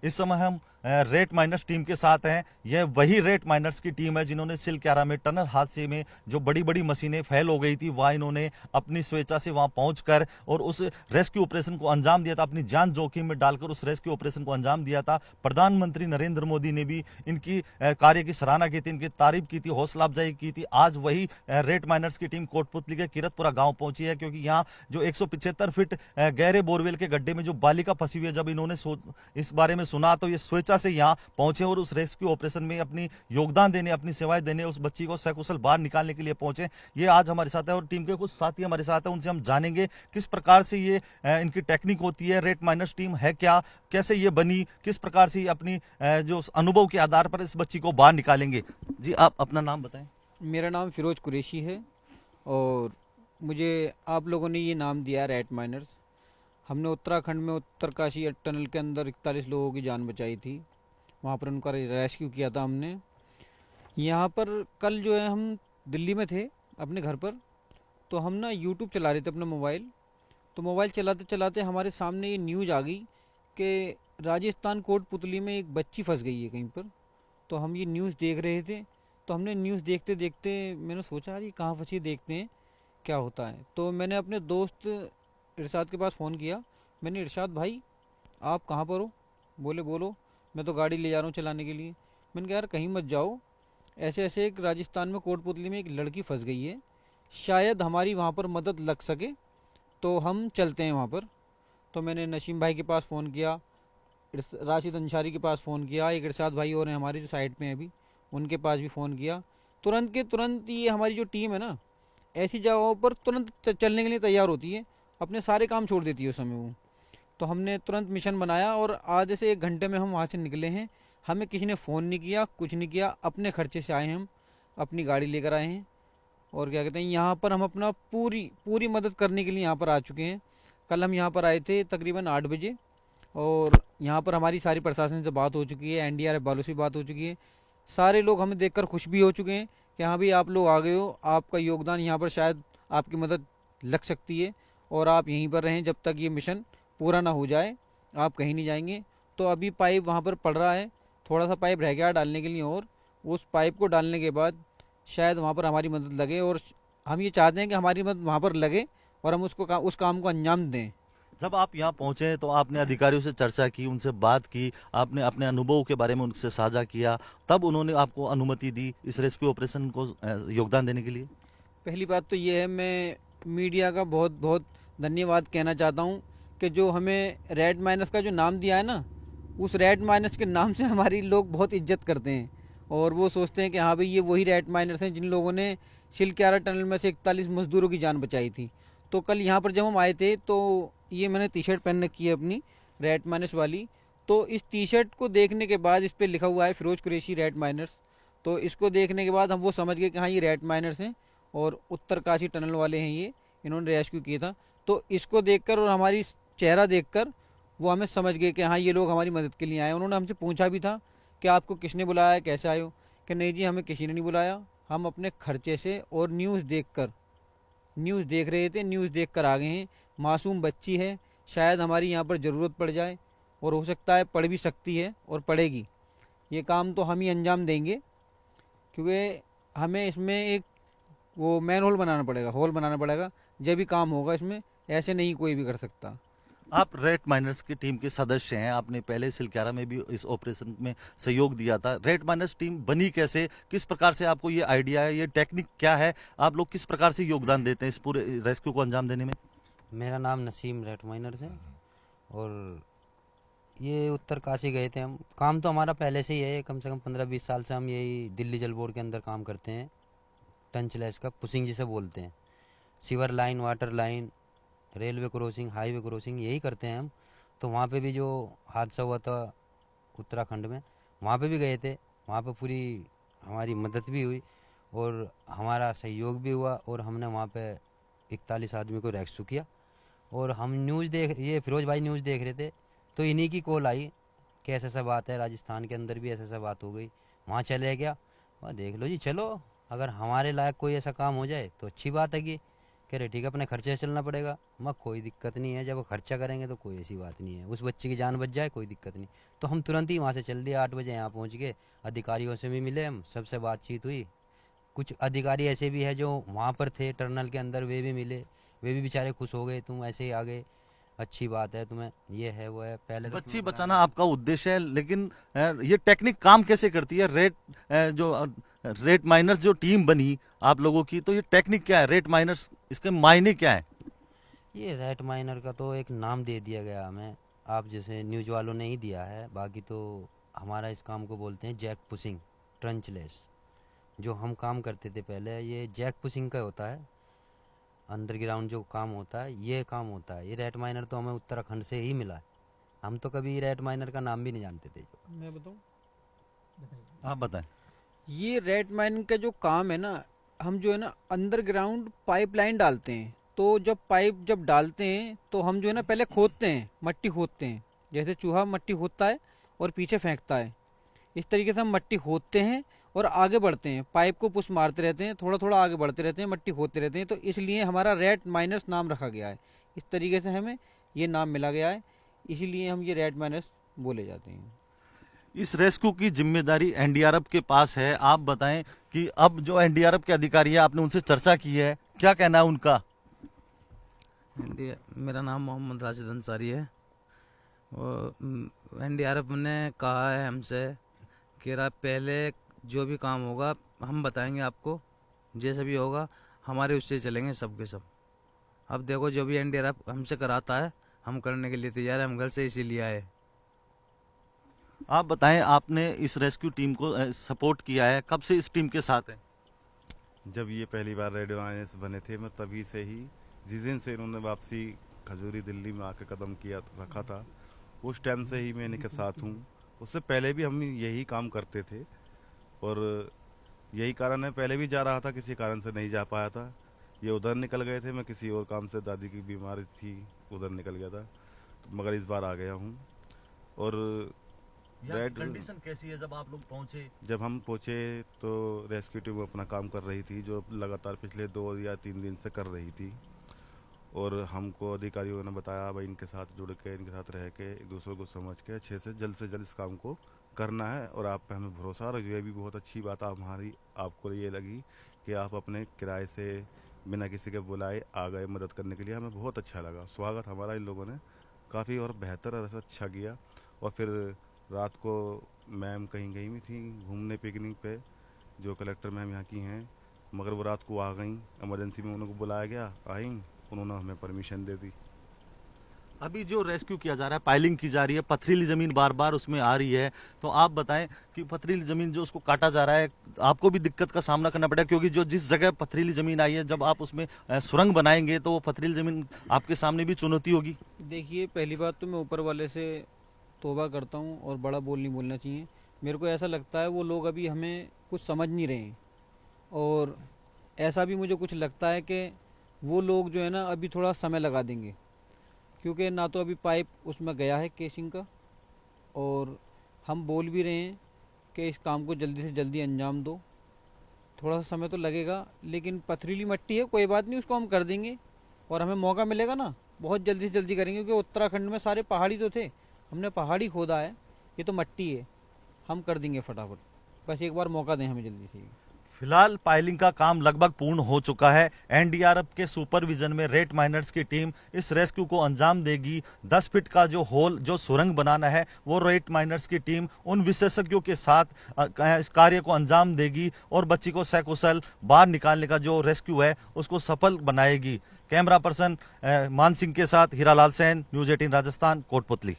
इस समय हम रेड माइनर्स टीम के साथ हैं। यह वही रेड माइनर्स की टीम है जिन्होंने सिलक्यारा में टनल हादसे में जो बड़ी बड़ी मशीनें फेल हो गई थी, वह इन्होंने अपनी स्वेच्छा से वहां पहुंचकर और उस रेस्क्यू ऑपरेशन को अंजाम दिया था। अपनी जान जोखिम में डालकर उस रेस्क्यू ऑपरेशन को अंजाम दिया था। प्रधानमंत्री नरेंद्र मोदी ने भी इनकी कार्य की सराहना की थी, इनकी तारीफ की थी, हौसला अफजाई की थी। आज वही रेड माइनर्स की टीम कोटपुतली के किरतपुरा गांव पहुंची है, क्योंकि यहाँ जो 175 फीट गहरे बोरवेल के गड्ढे में जो बालिका फंसी हुई है, जब इन्होंने इस बारे में सुना तो ये स्वेच्छा से यहाँ पहुंचे और उस रेस्क्यू ऑपरेशन में अपनी योगदान देने, अपनी सेवाएं देने, उस बच्ची को सकुशल बाहर निकालने के लिए पहुंचे। ये आज हमारे साथ है और टीम के कुछ साथी हमारे साथ है, उनसे हम जानेंगे किस प्रकार से ये इनकी टेक्निक होती है, रेड माइनर्स टीम है क्या, कैसे ये बनी, किस प्रकार से अपनी जो अनुभव के आधार पर इस बच्ची को बाहर निकालेंगे। जी, आप अपना नाम बताएं। मेरा नाम फिरोज कुरैशी है और मुझे आप लोगों ने ये नाम दिया रेड माइनर्स। हमने उत्तराखंड में उत्तरकाशी टनल के अंदर 41 लोगों की जान बचाई थी, वहाँ पर उनका रेस्क्यू किया था हमने। यहाँ पर कल जो है हम दिल्ली में थे अपने घर पर, तो हम ना यूट्यूब चला रहे थे अपना मोबाइल। तो मोबाइल चलाते चलाते हमारे सामने ये न्यूज़ आ गई कि राजस्थान कोटपुतली में एक बच्ची फंस गई है कहीं पर। तो हम ये न्यूज़ देख रहे थे, तो हमने न्यूज़ देखते देखते मैंने सोचा यार ये कहाँ फंसी, देखते हैं क्या होता है। तो मैंने अपने दोस्त इरशाद के पास फ़ोन किया। मैंने, इरशाद भाई आप कहाँ पर हो? बोले बोलो, मैं तो गाड़ी ले जा रहा हूँ चलाने के लिए। मैंने कहा यार कहीं मत जाओ, ऐसे ऐसे एक राजस्थान में कोटपुतली में एक लड़की फंस गई है, शायद हमारी वहाँ पर मदद लग सके, तो हम चलते हैं वहाँ पर। तो मैंने नसीम भाई के पास फ़ोन किया, राशिद अंसारी के पास फ़ोन किया, एक इरशाद भाई और हैं हमारे जो साइड पे हैं अभी, उनके पास भी फ़ोन किया। तुरंत के तुरंत ये हमारी जो टीम है ना, ऐसी जगहों पर तुरंत चलने के लिए तैयार होती है, अपने सारे काम छोड़ देती है उस समय वो। तो हमने तुरंत मिशन बनाया और आधे से 1 घंटे में हम वहाँ से निकले हैं। हमें किसी ने फ़ोन नहीं किया, कुछ नहीं किया, अपने खर्चे से आए हैं हम, अपनी गाड़ी लेकर आए हैं। और क्या कहते हैं, यहाँ पर हम अपना पूरी पूरी मदद करने के लिए यहाँ पर आ चुके हैं। कल हम यहाँ पर आए थे तकरीबन 8 बजे, और यहाँ पर हमारी सारी प्रशासन से बात हो चुकी है, एनडीआरएफ वालों से बात हो चुकी है। सारे लोग हमें देखकर खुश भी हो चुके हैं कि हाँ भाई आप लोग आ गए हो, आपका योगदान यहाँ पर शायद आपकी मदद लग सकती है, और आप यहीं पर रहें जब तक ये मिशन पूरा ना हो जाए, आप कहीं नहीं जाएंगे। तो अभी पाइप वहाँ पर पड़ रहा है, थोड़ा सा पाइप रह गया डालने के लिए, और उस पाइप को डालने के बाद शायद वहाँ पर हमारी मदद लगे, और हम ये चाहते हैं कि हमारी मदद वहाँ पर लगे और हम उस काम को अंजाम दें। जब आप यहाँ पहुंचे तो आपने अधिकारियों से चर्चा की, उनसे बात की, आपने अपने अनुभव के बारे में उनसे साझा किया, तब उन्होंने आपको अनुमति दी इस रेस्क्यू ऑपरेशन को योगदान देने के लिए। पहली बात तो ये है, मैं मीडिया का बहुत बहुत धन्यवाद कहना चाहता हूँ कि जो हमें रेड माइनस का जो नाम दिया है ना, उस रेड माइनस के नाम से हमारी लोग बहुत इज्जत करते हैं, और वो सोचते हैं कि हाँ भाई ये वही रेड माइनस हैं जिन लोगों ने सिलक्यारा टनल में से 41 मजदूरों की जान बचाई थी। तो कल यहाँ पर जब हम आए थे तो ये मैंने टी शर्ट पहन रखी है अपनी, रेड माइनस वाली। तो इस टी शर्ट को देखने के बाद, इस पर लिखा हुआ है फिरोज कुरैशी रेड माइनर्स, तो इसको देखने के बाद हम वो समझ गए कि हाँ ये रेड माइनर्स हैं और उत्तरकाशी टनल वाले हैं, ये इन्होंने रेस्क्यू किया था। तो इसको देखकर और हमारी चेहरा देखकर वो हमें समझ गए कि हाँ ये लोग हमारी मदद के लिए आए। उन्होंने हमसे पूछा भी था कि आपको किसने बुलाया है, कैसे आए हो? कि नहीं जी हमें किसी ने नहीं बुलाया, हम अपने खर्चे से और न्यूज़ देख रहे थे, न्यूज़ देखकर आ गए हैं। मासूम बच्ची है, शायद हमारी यहाँ पर ज़रूरत पड़ जाए, और हो सकता है पड़ भी सकती है और पड़ेगी। ये काम तो हम ही अंजाम देंगे, क्योंकि हमें इसमें एक वो मैन होल बनाना पड़ेगा, होल बनाना पड़ेगा, जब भी काम होगा इसमें, ऐसे नहीं कोई भी कर सकता। आप रेड माइनर्स की टीम के सदस्य हैं, आपने पहले सिलक्यारा में भी इस ऑपरेशन में सहयोग दिया था। रेड माइनर्स टीम बनी कैसे, किस प्रकार से आपको ये आइडिया है, ये टेक्निक क्या है, आप लोग किस प्रकार से योगदान देते हैं इस पूरे रेस्क्यू को अंजाम देने में? मेरा नाम नसीम रेड माइनर्स है, और ये उत्तरकाशी गए थे हम। काम तो हमारा पहले से ही है, कम से कम 15-20 साल से हम यही दिल्ली जल बोर्ड के अंदर काम करते हैं। टंचलेस का पुसिंग जिसे बोलते हैं, sewer line, water line, railway crossing, highway crossing, यही करते हैं हम। तो वहाँ पे भी जो हादसा हुआ था उत्तराखंड में, वहाँ पे भी गए थे। वहाँ पे पूरी हमारी मदद भी हुई और हमारा सहयोग भी हुआ, और हमने वहाँ पे 41 आदमी को रेस्क्यू किया। और हम ये फिरोज भाई न्यूज़ देख रहे थे, तो इन्हीं की कॉल आई कि ऐसा ऐसा बात है, राजस्थान के अंदर भी ऐसा ऐसा बात हो गई। वहाँ चले गया, वहाँ देख लो जी, चलो अगर हमारे लायक कोई ऐसा काम हो जाए तो अच्छी बात है कि कह रहे ठीक है अपने खर्चे से चलना पड़ेगा। मैं कोई दिक्कत नहीं है, जब वो खर्चा करेंगे तो कोई ऐसी बात नहीं है, उस बच्चे की जान बच जाए कोई दिक्कत नहीं। तो हम तुरंत ही वहाँ से चल दिए, 8 बजे यहाँ पहुँच गए। अधिकारियों से भी मिले, हम सबसे बातचीत हुई। कुछ अधिकारी ऐसे भी है जो वहाँ पर थे टर्नल के अंदर, वे भी मिले, वे भी बेचारे खुश हो गए, तुम ऐसे ही आ गए, अच्छी बात है, तुम्हें ये है वो है। पहले तो बच्ची तुम्हें बचाना आपका उद्देश्य है, लेकिन ये टेक्निक काम कैसे करती है? रेट माइनर्स जो टीम बनी आप लोगों की, तो ये टेक्निक क्या है? रेट माइनर्स, इसके मायने क्या है? ये रेट माइनर का तो एक नाम दे दिया गया हमें, आप जैसे न्यूज वालों ने ही दिया है, बाकी तो हमारा इस काम को बोलते हैं जैक पुशिंग ट्रंचलेस। जो हम काम करते थे पहले, ये जैक पुशिंग का होता है, अंडरग्राउंड जो काम होता है ये काम होता है। ये रेट माइनर तो हमें उत्तराखंड से ही मिला है, हम तो कभी रेट माइनर का नाम भी नहीं जानते थे। मैं बताऊं, आप बताएं। ये रेट माइनिंग का जो काम है ना, हम जो है ना अंडरग्राउंड पाइपलाइन डालते हैं। तो जब डालते हैं तो हम जो है ना पहले खोदते हैं, मट्टी खोदते हैं, जैसे चूहा मट्टी खोदता है और पीछे फेंकता है, इस तरीके से हम मट्टी खोदते हैं और आगे बढ़ते हैं, पाइप को पुश मारते रहते हैं, थोड़ा थोड़ा आगे बढ़ते रहते हैं, मट्टी खोदते रहते हैं। तो इसलिए हमारा रेट माइनस नाम रखा गया है, इस तरीके से हमें ये नाम मिला गया है, इसीलिए हम ये रेट माइनस बोले जाते हैं। इस रेस्क्यू की जिम्मेदारी एनडीआरएफ के पास है। आप बताएं कि अब जो एनडीआरएफ के अधिकारी है, आपने उनसे चर्चा की है, क्या कहना है उनका? मेरा नाम मोहम्मद राशिद अंसारी है। और एनडीआरएफ ने कहा है हमसे कि पहले जो भी काम होगा हम बताएंगे आपको, जैसे भी होगा हमारे उससे चलेंगे सब के सब। अब देखो जो भी एनडीआरएफ हमसे कराता है हम करने के लिए तैयार है, हम घर से इसीलिए आए। आप बताएं, आपने इस रेस्क्यू टीम को सपोर्ट किया है, कब से इस टीम के साथ है? जब ये पहली बार रेड माइनर्स बने थे, मैं तभी से ही, जिस दिन से इन्होंने वापसी खजूरी दिल्ली में आकर कदम किया रखा था, उस टाइम से ही मैं इनके साथ हूँ। उससे पहले भी हम यही काम करते थे और यही कारण है, पहले भी जा रहा था, किसी कारण से नहीं जा पाया था। ये उधर निकल गए थे, मैं किसी और काम से, दादी की बीमारी थी, उधर निकल गया था, मगर इस बार आ गया हूँ। और रेड कंडीशन कैसी है जब आप लोग पहुंचे? जब हम पहुंचे तो रेस्क्यू टीम अपना काम कर रही थी, जो लगातार पिछले 2 या 3 दिन से कर रही थी। और हमको अधिकारियों ने बताया भाई इनके साथ जुड़ के, इनके साथ रह के, एक दूसरे को समझ के अच्छे से जल्द इस काम को करना है। और आप पे हमें भरोसा, और ये भी बहुत अच्छी बात आपको ये लगी कि आप अपने किराए से बिना किसी के बुलाए आ गए मदद करने के लिए, हमें बहुत अच्छा लगा। स्वागत हमारा इन लोगों ने काफ़ी और बेहतर और अच्छा किया। और फिर रात को मैम कहीं गई हुई थी घूमने पिकनिक पे, जो कलेक्टर मैम यहाँ की हैं, मगर वो रात को आ गई, इमरजेंसी में उनको बुलाया गया, आई, उन्होंने हमें परमिशन दे दी। अभी जो रेस्क्यू किया जा रहा है, पाइलिंग की जा रही है, पथरीली जमीन बार बार उसमें आ रही है, तो आप बताएं कि पथरीली जमीन जो उसको काटा जा रहा है, आपको भी दिक्कत का सामना करना पड़ेगा, क्योंकि जो जिस जगह पथरीली जमीन आई है, जब आप उसमें सुरंग बनाएंगे तो वो पथरीली जमीन आपके सामने भी चुनौती होगी। देखिए, पहली बात तो मैं ऊपर वाले से तौबा करता हूँ, और बड़ा बोल नहीं बोलना चाहिए। मेरे को ऐसा लगता है वो लोग अभी हमें कुछ समझ नहीं रहे हैं, और ऐसा भी मुझे कुछ लगता है कि वो लोग जो है ना अभी थोड़ा समय लगा देंगे, क्योंकि ना तो अभी पाइप उसमें गया है केसिंग का, और हम बोल भी रहे हैं कि इस काम को जल्दी से जल्दी अंजाम दो। थोड़ा सा समय तो लगेगा, लेकिन पथरीली मिट्टी है, कोई बात नहीं, उसको हम कर देंगे, और हमें मौका मिलेगा ना बहुत जल्दी से जल्दी करेंगे, क्योंकि उत्तराखंड में सारे पहाड़ी तो थे, हमने पहाड़ी खोदा है, ये तो मिट्टी है, हम कर देंगे फटाफट, बस एक बार मौका दें हमें जल्दी से। फिलहाल पाइलिंग का काम लगभग पूर्ण हो चुका है। एनडीआरएफ के सुपरविजन में रेट माइनर्स की टीम इस रेस्क्यू को अंजाम देगी। 10 फीट का जो होल, जो सुरंग बनाना है, वो रेट माइनर्स की टीम उन विशेषज्ञों के साथ इस कार्य को अंजाम देगी और बच्ची को सकुशल बाहर निकालने का जो रेस्क्यू है उसको सफल बनाएगी। कैमरा पर्सन मान सिंह के साथ हीरालाल सैन, न्यूज़ 18 राजस्थान, कोटपुतली।